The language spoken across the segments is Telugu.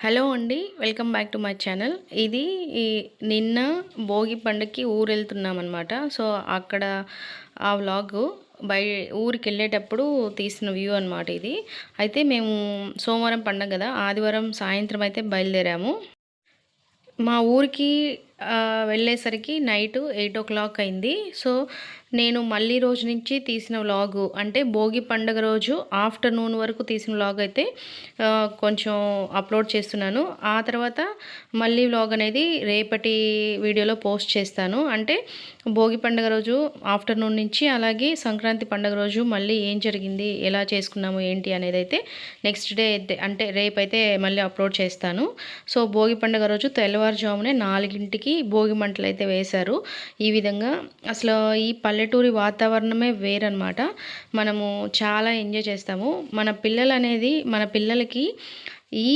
హలో అండి. Welcome back to my channel. ఇది ఈ నిన్న భోగి పండగకి ఊరెళ్తున్నామనమాట. సో, అక్కడ ఆ వ్లాగు ఊరికెళ్ళేటప్పుడు తీసిన వ్యూ అనమాట ఇది. అయితే మేము సోమవారం పండగ గదా! ఆదివారం సాయంత్రం అయితే బయలుదేరాము. మా ఊరికి వెళ్ళేసరికి నైటు 8:00 అయింది. సో, నేను మళ్ళీ రోజు నుంచి తీసిన వ్లాగు అంటే భోగి పండుగ రోజు ఆఫ్టర్‌నూన్ వరకు తీసిన వ్లాగ్ అయితే కొంచెం అప్‌లోడ్ చేస్తున్నాను. ఆ తర్వాత మళ్ళీ వ్లాగ్ అనేది రేపటి వీడియోలో పోస్ట్ చేస్తాను. అంటే భోగి పండుగ రోజు ఆఫ్టర్‌నూన్ నుంచి అలాగే సంక్రాంతి పండుగ రోజు మళ్ళీ ఏం జరిగింది, ఎలా చేసుకున్నాము, ఏంటి అనేదైతే నెక్స్ట్ డే అయితే అంటే రేపైతే మళ్ళీ అప్‌లోడ్ చేస్తాను. సో, భోగి పండుగ రోజు తెల్లవారుజామునే 4కి భోగి మంటలైతే వేశారు. ఈ విధంగా అసలు ఈ పల్లెటూరి వాతావరణమే వేరనమాట. మనము చాలా ఎంజాయ్ చేస్తాము. మన పిల్లలకి ఈ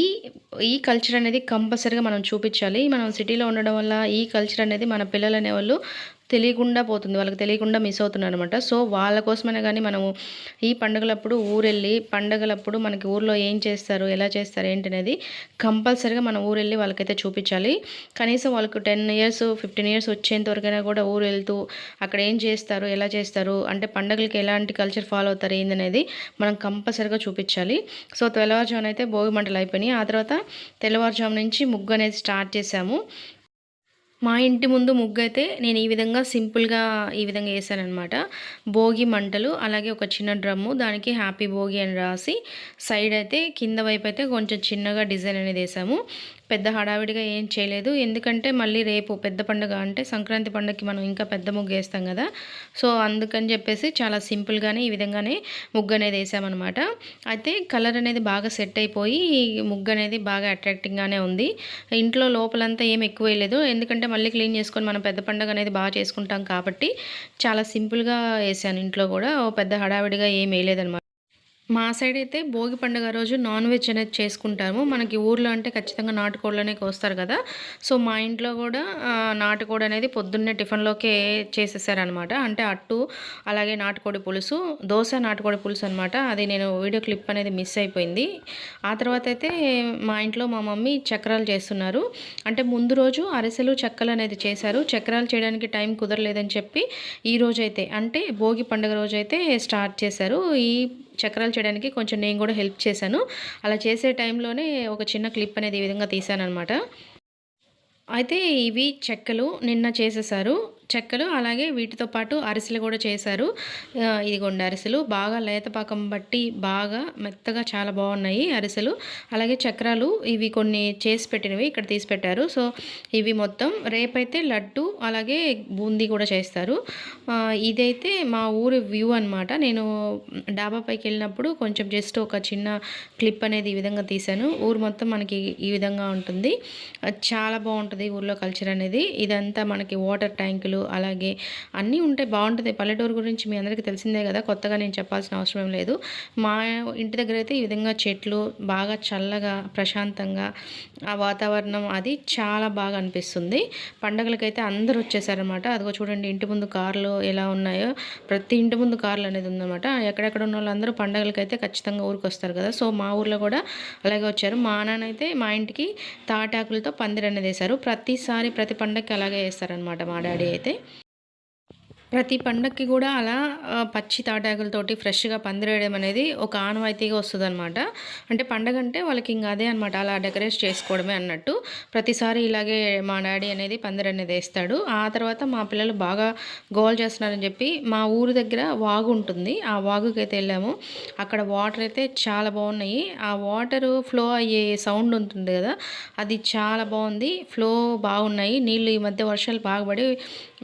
ఈ కల్చర్ అనేది కంపల్సరీగా మనం చూపించాలి. మనం సిటీలో ఉండడం వల్ల ఈ కల్చర్ అనేది మన పిల్లలనేవాళ్ళు తెలియకుండా పోతుంది. వాళ్ళకి తెలియకుండా మిస్ అవుతున్నారనమాట. సో, వాళ్ళ కోసమైనా గానీ మనము ఈ పండుగలప్పుడు ఊరెళ్ళి, పండుగలప్పుడు మనకి ఊర్లో ఏం చేస్తారు, ఎలా చేస్తారు, ఏంటనేది కంపల్సరీగా మనం ఊరెళ్ళి వాళ్ళకైతే చూపించాలి. కనీసం వాళ్ళకు 10 ఇయర్స్, 15 ఇయర్స్ వచ్చేంత వరకైనా కూడా ఊరెళ్తూ అక్కడ ఏం చేస్తారు, ఎలా చేస్తారు, అంటే పండుగలకి ఎలాంటి కల్చర్ ఫాలో అవుతారు ఏందనేది మనం కంపల్సరీగా చూపించాలి. సో, తెల్లవారుజామున అయితే భోగి మంటలు అయిపోయినాయి. ఆ తర్వాత తెల్లవారుజాము నుంచి ముగ్గు అనేది స్టార్ట్ చేశాము. మా ఇంటి ముందు ముగ్గైతే నేను ఈ విధంగా సింపుల్‌గా ఈ విధంగా ఏసాననమాట. భోగి మంటలు, అలాగే ఒక చిన్న డ్రమ్ము, దానికి హ్యాపీ భోగి అని రాసి, సైడ్ అయితే కింద వైపయితే కొంచెం చిన్నగా డిజైన్ అనేది ఏసాము. పెద్ద హడావిడిగా ఏం చేయలేదు. ఎందుకంటే మళ్ళీ రేపు పెద్ద పండుగ అంటే సంక్రాంతి పండగకి మనం ఇంకా పెద్ద ముగ్గేస్తాం గదా! సో, అందుకని జెప్పేసి చాలా సింపుల్‌గానే ఈ విధంగానే ముగ్గనేది ఏసామనమాట. అయితే కలర్ అనేది బాగా సెట్ అయిపోయి ముగ్గనేది బాగా అట్రాక్టింగ్‌గానే ఉంది. ఇంట్లో లోపలంతా ఏమి ఎక్కువేయలేదు. ఎందుకంటే మళ్ళీ క్లీన్ చేసుకొని మనం పెద్ద పండగ అనేది బాగా చేసుకుంటాం కాబట్టి చాలా సింపుల్‌గా ఏసాను ఇంట్లో గూడా. ఓ పెద్ద హడావిడిగా ఏమి ఏయలేదనమాట. మా సైడ్ అయితే భోగి పండుగ రోజు నాన్ వెజ్ అనేది చేసుకుంటాము. మనకి ఊర్లో అంటే ఖచ్చితంగా నాటుకోళ్ళనే కోస్తారు కదా! సో, మా ఇంట్లో కూడా నాటుకోడి అనేది పొద్దున్నే టిఫిన్‌లోకే చేసేసారనమాట. అంటే అట్టు, అలాగే నాటుకోడి పులుసు, దోస నాటుకోడి పులుసు అనమాట. అది నేను వీడియో క్లిప్ అనేది మిస్ అయిపోయింది. ఆ తర్వాత అయితే మా ఇంట్లో మా మమ్మీ చక్రాలు చేస్తున్నారు. అంటే ముందు రోజు అరిసెలు, చెక్కలు అనేది చేశారు. చక్రాలు చేయడానికి టైం కుదరలేదని చెప్పి ఈరోజైతే అంటే భోగి పండుగ రోజైతే స్టార్ట్ చేశారు. ఈ చక్రాలు చేయడానికి కొంచెం నేను కూడా హెల్ప్ చేశాను. అలా చేసే టైంలోనే ఒక చిన్న క్లిప్ అనేది ఈ విధంగా తీశాననమాట. అయితే ఇవి చెక్కలు నిన్న చేసేసారు. చెక్కలు అలాగే వీటితో పాటు అరిసెలు కూడా చేశారు. ఇదిగోండి అరిసెలు బాగా లేత పాకం బట్టి బాగా మెత్తగా చాలా బాగున్నాయి అరిసెలు. అలాగే చక్రాలు ఇవి కొన్ని చేసి పెట్టినవి ఇక్కడ తీసి పెట్టారు. సో, ఇవి మొత్తం రేపైతే లడ్డు అలాగే బూందీ కూడా చేస్తారు. ఇదైతే మా ఊరి వ్యూ అనమాట. నేను డాబా పైకెళ్ళినప్పుడు కొంచెం జస్ట్ ఒక చిన్న క్లిప్ అనేది ఈ విధంగా తీశాను. ఊరు మొత్తం మనకి ఈ విధంగా ఉంటుంది. చాలా బాగుంటుంది ఊర్లో కల్చర్ అనేది. ఇదంతా మనకి వాటర్ ట్యాంకులు అలాగే అన్నీ ఉంటాయి. బాగుంటుంది. పల్లెటూరు గురించి మీ అందరికీ తెలిసిందే కదా! కొత్తగా నేను చెప్పాల్సిన అవసరం ఏం లేదు. మా ఇంటి దగ్గర అయితే ఈ విధంగా చెట్లు బాగా చల్లగా ప్రశాంతంగా ఆ వాతావరణం అది చాలా బాగా అనిపిస్తుంది. పండగలకైతే అందరూ వచ్చేసారనమాట. అదిగో చూడండి ఇంటి ముందు కార్లు ఎలా ఉన్నాయో, ప్రతి ఇంటి ముందు కార్లు అనేది ఉందన్నమాట. ఎక్కడెక్కడ ఉన్న వాళ్ళందరూ పండగలకైతే ఖచ్చితంగా ఊరికొస్తారు కదా! సో, మా ఊర్లో కూడా అలాగే వచ్చారు. మా నాన్న అయితే మా ఇంటికి తాటాకులతో పందిరనేది వేశారు. ప్రతిసారి ప్రతి పండగకి అలాగే వేస్తారనమాట మా డాడీ అయితే. ప్రతి పండక్కి గూడా అలా పచ్చి తాటాకులతోటి ఫ్రెష్‌గా పందిరేయడం అనేది ఒక ఆనవాయితీగా వస్తదనమాట. అంటే పండగంటే వాళ్ళకింక అదే అనమాట. అలా డెకరేట్ చేసుకోవడమే అన్నట్టు. ప్రతిసారి ఇలాగే మా డాడీ అనేది పందిరనేది ఏస్తాడు. ఆ తర్వాత మా పిల్లలు బాగా గోల చేస్తున్నారని చెప్పి మా ఊరు దగ్గర వాగు ఉంటుంది. ఆ వాగుకైతే ఎళ్ళాము. అక్కడ వాటర్ అయితే చాలా బాగున్నాయి. ఆ వాటరు ఫ్లో అయ్యే సౌండ్ ఉంటుంది గదా! అది చాలా బావుంది. ఫ్లో బాగున్నాయి. నీళ్ళు ఈ మధ్య వర్షాలు బాగా పడి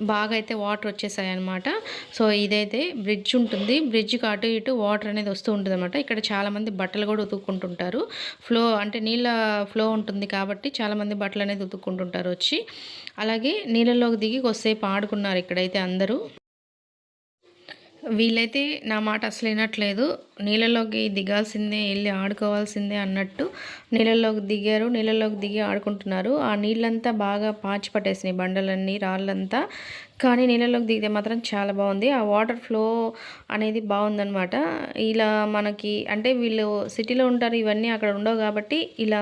బాగా అయితే వాటర్ వచ్చేసాయన్నమాట. సో, ఇదైతే బ్రిడ్జ్ ఉంటుంది. బ్రిడ్జ్‌కి అటు ఇటు వాటర్ అనేది వస్తూ ఉంటదనమాట. ఇక్కడ చాలామంది బట్టలు కూడా ఉతుక్కుంటుంటారు. ఫ్లో అంటే నీళ్ళ ఫ్లో ఉంటుంది కాబట్టి చాలామంది బట్టలనేది ఉతుక్కుంటుంటారు వచ్చి. అలాగే నీళ్ళలోకి దిగి కొద్దిసేపు ఆడుకున్నారు ఇక్కడైతే అందరూ. వీళ్ళైతే నా మాట అసలు వినట్లేదు. నీళ్ళలోకి దిగాల్సిందే, ఎళ్లి ఆడుకోవాల్సిందే అన్నట్టు నీళ్ళలోకి దిగారు. నీళ్ళలోకి దిగి ఆడుకుంటున్నారు. ఆ నీళ్ళంతా బాగా పాచి పట్టేసినాయి బండలన్నీ, రాళ్ళంతా. కానీ నీళ్ళలోకి దిగితే మాత్రం చాలా బాగుంది. ఆ వాటర్ ఫ్లో అనేది బాగుందనమాట. ఇలా మనకి అంటే వీళ్ళు సిటీలో ఉంటారు, ఇవన్నీ అక్కడ ఉండవు కాబట్టి ఇలా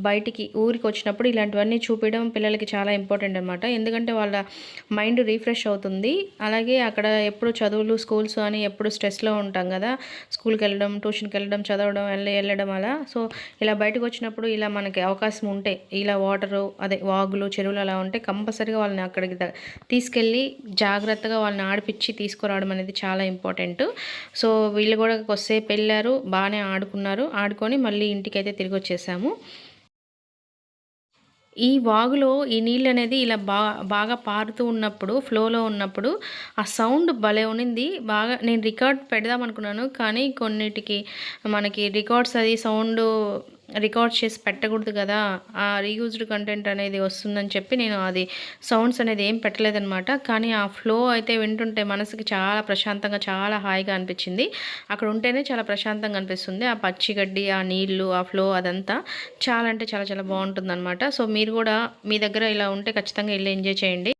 బయటికి ఊరికి వచ్చినప్పుడు ఇలాంటివన్నీ చూపించడం పిల్లలకి చాలా ఇంపార్టెంట్ అనమాట. ఎందుకంటే వాళ్ళ మైండ్ రీఫ్రెష్ అవుతుంది. అలాగే అక్కడ ఎప్పుడు చదువులు స్కూల్స్ అని ఎప్పుడు స్ట్రెస్లో ఉంటాం కదా, స్కూల్కి వెళ్ళడం, ట్యూషన్కి వెళ్ళడం, చదవడం, వెళ్ళడం అలా. సో ఇలా బయటకు వచ్చినప్పుడు ఇలా మనకి అవకాశం ఉంటే ఇలా వాటరు అదే వాగులు చెరువులు అలా ఉంటే కంపల్సరీగా వాళ్ళని అక్కడికి తీసుకెళ్ళి జాగ్రత్తగా వాళ్ళని ఆడిపించి తీసుకురావడం అనేది చాలా ఇంపార్టెంట్. సో వీళ్ళు కూడా కొద్దిసేపు వెళ్ళారు, బాగానే ఆడుకున్నారు. ఆడుకొని మళ్ళీ ఇంటికైతే తిరిగి వచ్చేసాము. ఈ వాగులో ఈ నీళ్ళనేది ఇలా బాగా పారుతూ ఉన్నప్పుడు, ఫ్లోలో ఉన్నప్పుడు ఆ సౌండ్ భలే ఉన్నింది. బాగా నేను రికార్డ్ పెడదామనుకున్నాను. కానీ కొన్నిటికి మనకి రికార్డ్స్ అది సౌండు రికార్డ్ చేసి పెట్టకూడదు కదా, ఆ రీయూజ్డ్ కంటెంట్ అనేది వస్తుందని చెప్పి నేను అది సౌండ్స్ అనేది ఏం పెట్టలేదనమాట. కానీ ఆ ఫ్లో అయితే వింటుంటే మనసుకి చాలా ప్రశాంతంగా, చాలా హాయిగా అనిపించింది. అక్కడ ఉంటేనే చాలా ప్రశాంతంగా అనిపిస్తుంది. ఆ పచ్చిగడ్డి, ఆ నీళ్లు, ఆ ఫ్లో అదంతా చాలా అంటే చాలా చాలా బాగుంటుందన్నమాట. సో మీరు కూడా మీ దగ్గర ఇలా ఉంటే ఖచ్చితంగా వెళ్ళి ఎంజాయ్ చేయండి.